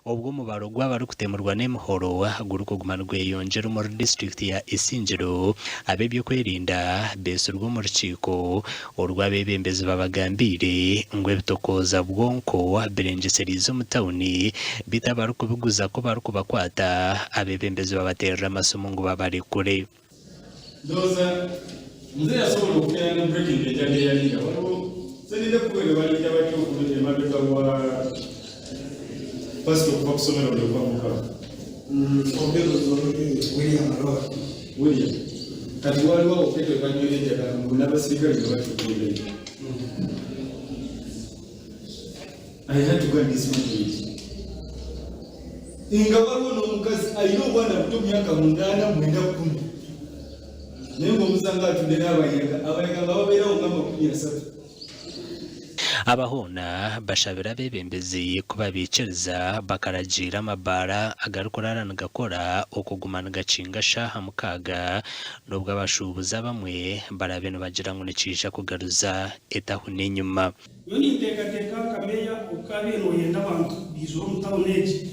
ubwo umubaro gw'abari kutemurwa n'emihoro guri kuguma rweyonjera muri district ya Isingiro abebyo kwerinda besurwa mu rukiko urw'abebembezi babagambire ngo ebitokoza bwonko berengeserizo mu tawuni bitabara kubiguza ko bari kubakwata abebembezi babaterera amasomo ngo babarekure. Ndoza mzee asobola okugenda ne breaking ejjadde yali waliwo senide kubere balijja batyo okubera emabega wa pastor okuva ku ssomero lyokwamuka William kati waliwo okete banywera enjagala ngo n'abasirikale nga batukuleyo I had to go and dismantle it. Inga waliwo n'omukazi alina obwana buto myaka 8 9 Nembo musanga atudera abayaga babeerawo nga 30. Abahona bashabira bebembezi kuba biciriza bakaragira amabara agarukorana gakora okugumana gacinga shaha mukaga nubwo abashubuza bamwe barabeno bagira ngo nicisha kugaruza etahu n'inyuma. Yoni teka kameya ukabeno yenda abantu bizoro mutawuneje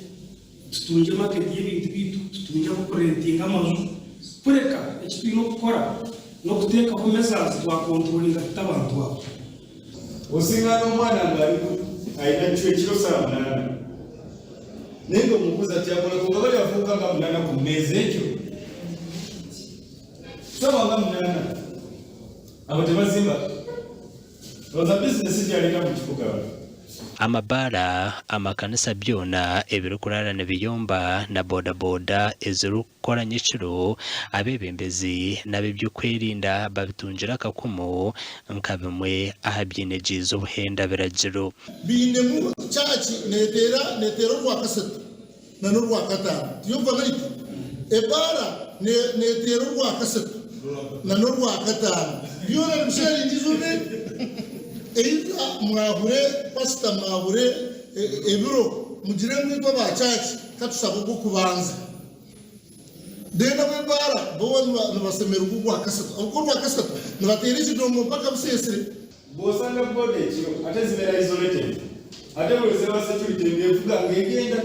tutunje market y'ibintu bitu tutunje kurentinga amazu kureka ekipimo gukora no kuteka ku mezazi twa controlling abantu babo. Osingana omwana ng'ali ayina ekiro saa 8 naye ng'omubuuza ati akola kuba bali afuuka nga 8 ku mmeeza ekyo saba nga 8 abo tebazimba oza bizinesi gyalina mu kibuga. Amabara amakanisa byona ebirukurara nebiyomba na boda boda ezirukora nyiciro abebembezi nabibyo kwerinda babitunjira kakumu nkabimwe ahabyinegizo buhenda biragiro bine mu chachi netera rwa kasatu na rwa katano yumva ngiti ebara netera rwa kasatu na rwa katano byona bishari ndizone Eita mwahure pastor mwahure ebiro mugiremwe ko bacaci katusaba bwo kubanza dena bebara bo basemera ubwo akasatu uko rwakasatu nibatereje domo paka busesere bosanga bode kiro ate zimera isolated ate bwese security ngevuga ngegenda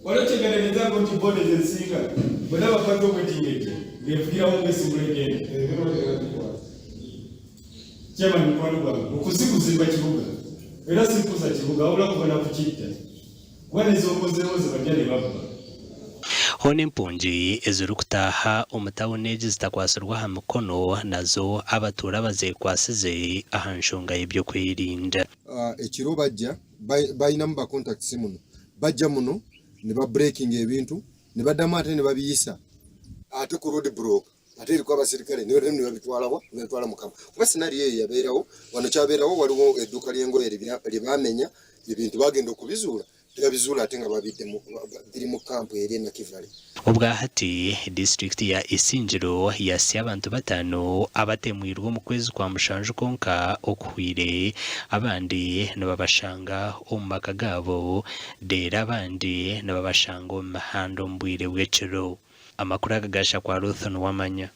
walotegana nzango nti bode zensinga bana bapanga kwetingeje ngevugira mu ngesi mulengende Chema ni kwa lugha ukuzibuzimba kibuga era sikuza kibuga wabula kubana kukitta wane zongozeho zabajane baba hone impunji ezirukutaha umutawuneji zitakwasirwa ha mukono nazo abatura bazekwasize ahanshonga y'ibyo kwirinda ekiro bajja bayina mu contacts muno bajja muno ne ba breaking ebintu ne baddamu ate ne babiyisa ate ku road block ate kwa abasirikale niwe remu babitwalaho netwala mukama kuba scenario yabeerawo wano kyabeerawo waliwo edduka ly'engoye libamenya ebintu bagenda okubizula tebabizula ate nga babidde biri mu kampu eri na Kivale. Ubwahati district ya Isingiro yasi abantu batano abatemwirwa mu kwezi kwa mushanju konka okuhwire abandi nababashanga omumaka gabo dera abandi nababashanga mu mahando mbwire bw'ekiro. Amakuru agagasha kwa Ruth Nwamanya.